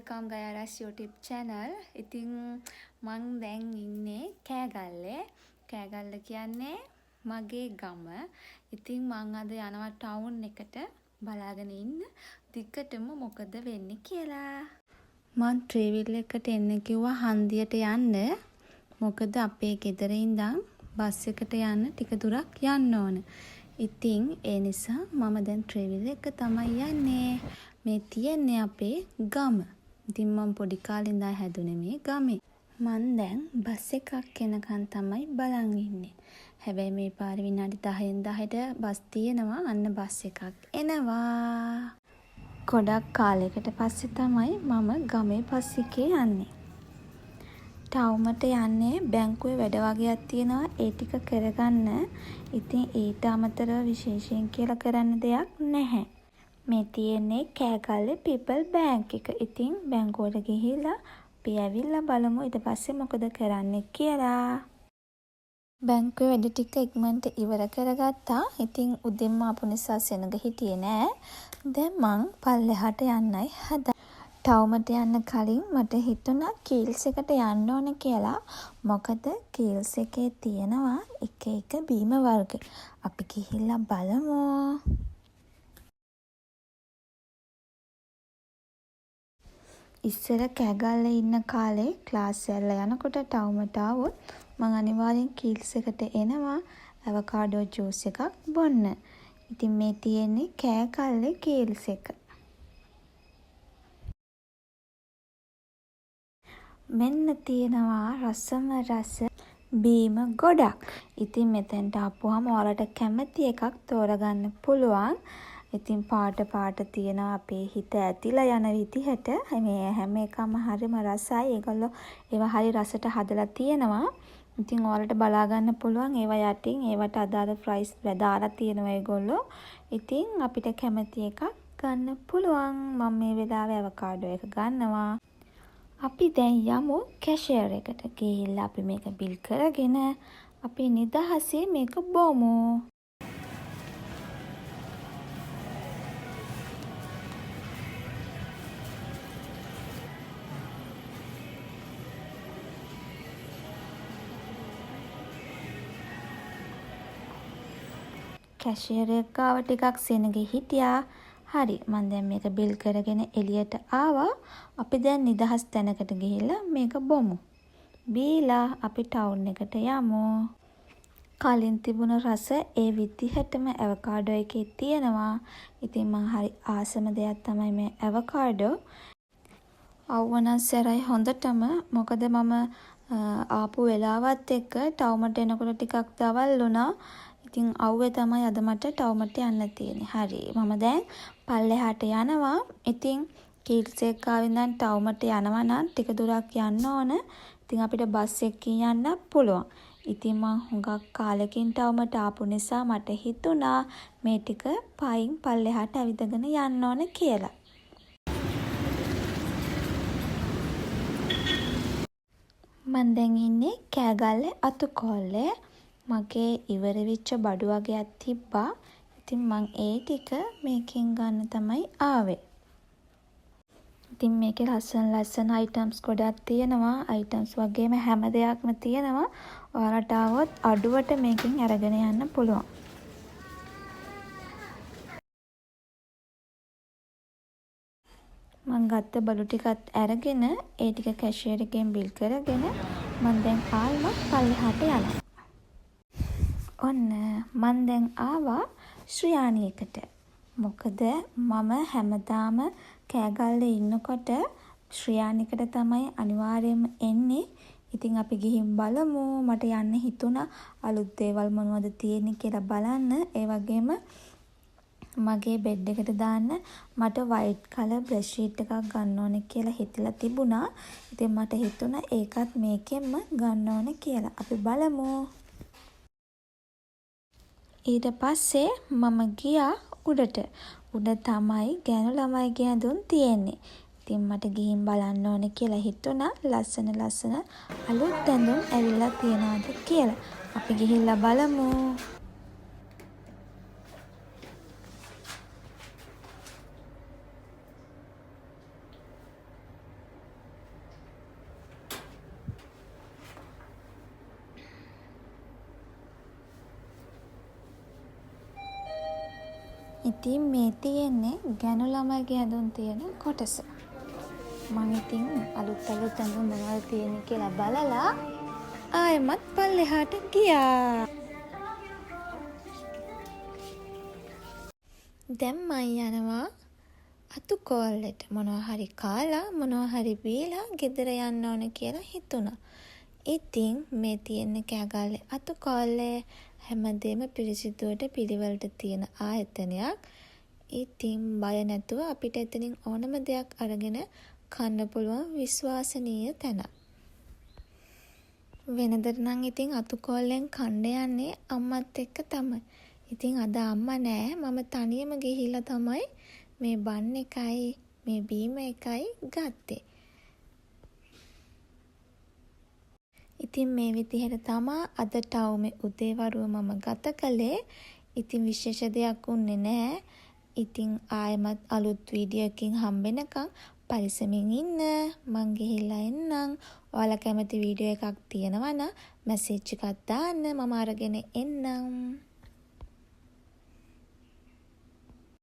welcome Gayaras YouTube channel. ඉතින් මං දැන් ඉන්නේ කෑගල්ලේ. කෑගල්ල කියන්නේ මගේ ගම. ඉතින් මං අද යනවා ටවුන් එකට බලාගෙන ඉන්න දිගටම මොකද වෙන්නේ කියලා. මං ට්‍රේවිල් එකට එන්න කිව්වා හන්දියට යන්න. මොකද අපේ ගෙදර ඉඳන් බස් එකට යන්න ටික දුරක් යන්න ඕන. ඉතින් ඒ නිසා මම දැන් ට්‍රේවිල් එක තමයි යන්නේ. මේ තියෙන්නේ අපේ ගම. ඉතින් මම පොඩි කාලේ ඉඳන් හැදුනේ මේ ගමේ. මං දැන් බස් එකක් එනකන් තමයි බලන් ඉන්නේ. හැබැයි මේ පාරේ විනාඩි 10න් 10ට බස් තියෙනවා. අන්න බස් එකක් එනවා. ගොඩක් කාලයකට පස්සේ තමයි මම ගමේ බස් එකේ යන්නේ. ටවුමට යන්නේ බැංකුවේ වැඩ වගේක් තියෙනවා. ඒ ටික කරගන්න. ඉතින් ඊට අමතරව විශේෂයෙන් කියලා කරන්න දෙයක් නැහැ. මේ තියෙන්නේ කෑගල්ලේ පීපල් බැංක් එක. ඉතින් බැංකුවට ගිහිල්ලා අපි ඇවිල්ලා බලමු ඊට පස්සේ මොකද කරන්න කියලා. බැංකුවේ වැඩ ටික ඉක්මනට ඉවර කරගත්තා. ඉතින් උදේම ආපු නිසා සෙනග හිටියේ නෑ. දැන් මං පල්ලෙහාට යන්නයි හදන්නේ. ටවුමට යන්න කලින් මට හිතුණා කීල්ස් එකට යන්න ඕන කියලා. මොකද කීල්ස් එකේ තියෙනවා එක එක බීම වර්ග. අපි ගිහිල්ලා බලමු. ඉස්සර කෑගල්ලේ ඉන්න කාලේ ක්ලාස් එකවල යනකොට ටවුමට ආවොත් මං අනිවාර්යෙන් කීල්ස් එකට එනවා ඇවකාඩෝ ජූස් එකක් බොන්න. ඉතින් මේ තියෙන්නේ කෑගල්ලේ කීල්ස් එක. මෙන්න තියෙනවා රසම රස බීම ගොඩක්. ඉතින් මෙතෙන්ට ආපුවාම ඔයාලට කැමති එකක් තෝරගන්න පුළුවන්. ඉතින් පාට තියෙනවා අපේ හිත ඇතිලා යන විදිහට. මේ හැම එකම හරිම රසයි. ඒගොල්ලෝ ඒවා හරි රසට හදලා තියෙනවා. ඉතින් ඔයාලට බලා ගන්න පුළුවන් ඒවා යටින් ඒවට අදාළ ප්‍රයිස් දාලා තියෙනවා ඒගොල්ලෝ. ඉතින් අපිට කැමති එකක් ගන්න පුළුවන්. මම මේ වෙලාවේ අවකාඩෝ එක ගන්නවා. අපි දැන් යමු කැෂියර් එකට. ගිහිල්ලා අපි මේක බිල් කරගෙන අපි නිදහසේ මේක බොමු. කැෂියර් එක ගාව ටිකක් සෙනගෙ හිටියා. හරි මම දැන් මේක බිල් කරගෙන එළියට ආවා. අපි දැන් නිදහස් තැනකට ගිහිල්ලා මේක බොමු. බීලා අපි ටවුන් එකට යමු. කලින් තිබුණ රස ඒ විදිහටම ඇවකාඩෝ එකේ තියෙනවා. ඉතින් මං හරි ආසම දෙයක් තමයි මේ ඇවකාඩෝ. අවුවනම් සැරයි හොඳටම. මොකද මම ආපු වෙලාවත් එක්ක ටවුමට එනකොට ටිකක් දවල් වුණා. ඉතින් අවුවේ තමයි අද මට ටවුමට යන්න තියෙන්නේ. හරි මම දැන් පල්ලෙහාට යනවා. ඉතින් කීල්ස් එක ගාවින් දැන් ටවුමට යනවා නම් ටික දුරක් යන්න ඕන. ඉතින් අපිට බස් එකකින් යන්න පුළුවන්. ඉතින් මං හුඟක් කාලෙකින් ටවුමට ආපු නිසා මට හිතුණා මේ ටික පයින් පල්ලෙහාට ඇවිදගෙන යන්න ඕන කියලා. මං දැන් ඉන්නේ කෑගල්ලේ අතුකෝල්ලේ. මගේ ඉවර වෙච්ච බඩු වගේක් තිබ්බා. ඉතින් මං ඒ ටික මේකෙන් ගන්න තමයි ආවේ. ඉතින් මේකේ ලස්සන අයිටම්ස් ගොඩක් තියෙනවා. අයිටම්ස් වගේම හැම දෙයක්ම තියෙනවා. ඔයාලට ආවොත් අඩුවට මේකෙන් අරගෙන යන්න පුළුවන්. මං ගත්ත බඩු ටිකත් අරගෙන ඒ ටික කැෂියර් එකෙන් බිල් කරගෙන මං දැන් ආයෙමත් පල්ලෙහාට යනවා. ඔන්න මං දැන් ආවා ශ්‍රියාණියකට. මොකද මම හැමදාම කෑගල්ලේ ඉන්නකොට ශ්‍රියාණිකට තමයි අනිවාර්යයෙන්ම එන්නේ. ඉතින් අපි ගිහින් බලමු. මට යන්න හිතුණා අලුත් දේවල් මොනවද තියෙන්නේ කියලා බලන්න. ඒ වගේම මගේ බෙඩ් එකට දාන්න මට වයිට් කලර් බ්‍රෙෂ් ෂීට් එකක් ගන්න ඕනේ කියලා හිතලා තිබුණා. ඉතින් මට හිතුණා ඒකත් මේකෙන්ම ගන්න ඕනේ කියලා. අපි බලමු. ඊට පස්සේ මම ගියා උඩට. උඩ තමයි ගෑනු ළමයිගේ ඇඳුම් තියෙන්නේ. ඉතින් මට ගිහින් බලන්න ඕනේ කියලා හිතුණා ලස්සන අලුත් ඇඳුම් ඇවිල්ලා තියනවාද කියලා. අපි ගිහිල්ලා බලමු. ඉතින් මේ තියෙන්නේ ගැනු ළමයිගේ ඇඳුම් තියෙන කොටස. මම ඉතින් අලුත් ඇඳුම් මොනවද තියෙන්නේ කියලා බලලා ආයෙමත් පල්ලෙහාට ගියා. දැන් මම යනවා අතුකෝල්ලෙට. මොනවා හරි කාලා මොනවා හරි බීලා ගෙදර යන්න ඕන කියලා හිතුණා. ඉතින් මේ තියෙන්නේ කෑගල්ලේ අතුකෝල්ලේ හැමදේම පිරිසිදුවට පිළිවෙලට තියෙන ආයතනයක්. ඉතින් බය නැතුව අපිට එතනින් ඕනම දෙයක් අරගෙන කන්න පුළුවන් විශ්වාසනීය තැන. වෙනදට නම් ඉතින් අතුකෝල්ලෙන් කන්න යන්නේ අම්මත් එක්ක තමයි. ඉතින් අද අම්මා නෑ, මම තනියම ගිහිල්ලා තමයි මේ බන් එකයි මේ බීම එකයි ගත්තේ. ඉතින් මේ විදිහට තමා අද ටවුමේ උදේවරුව මම ගත කළේ. ඉතින් විශේෂ දෙයක් උන්නේ නෑ. ඉතින් ආයෙමත් අලුත් වීඩියෝ එකකින් හම්බෙනකම් පරිස්සමින් ඉන්න. මං ගිහිල්ලා එන්නම්. ඔයාලා කැමති වීඩියෝ එකක් තියෙනවා නම් මැසේජ් එකක් දාන්න, මම අරගෙන එන්නම්.